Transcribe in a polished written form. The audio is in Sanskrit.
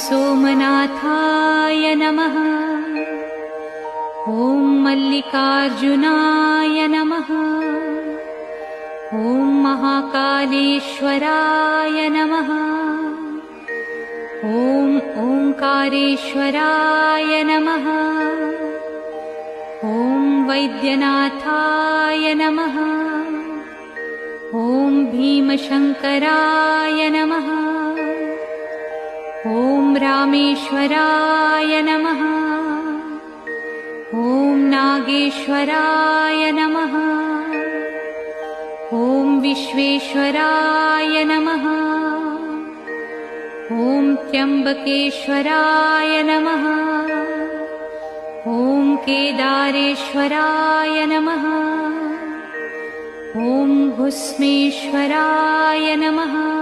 सोमनाथाय नमः। ॐ मल्लिकार्जुनाय नमः। ॐ महाकालेश्वराय नमः। ॐ ओंकारेश्वराय नमः। ॐ वैद्यनाथाय नमः। ॐ भीमशंकराय नमः। ॐ रामेश्वराय नमः। ॐ नागेश्वराय नमः। ॐ विश्वेश्वराय नमः। ॐ त्र्यंबकेश्वराय नमः। ॐ केदारेश्वराय नमः। ॐ भुस्मेश्वराय नमः।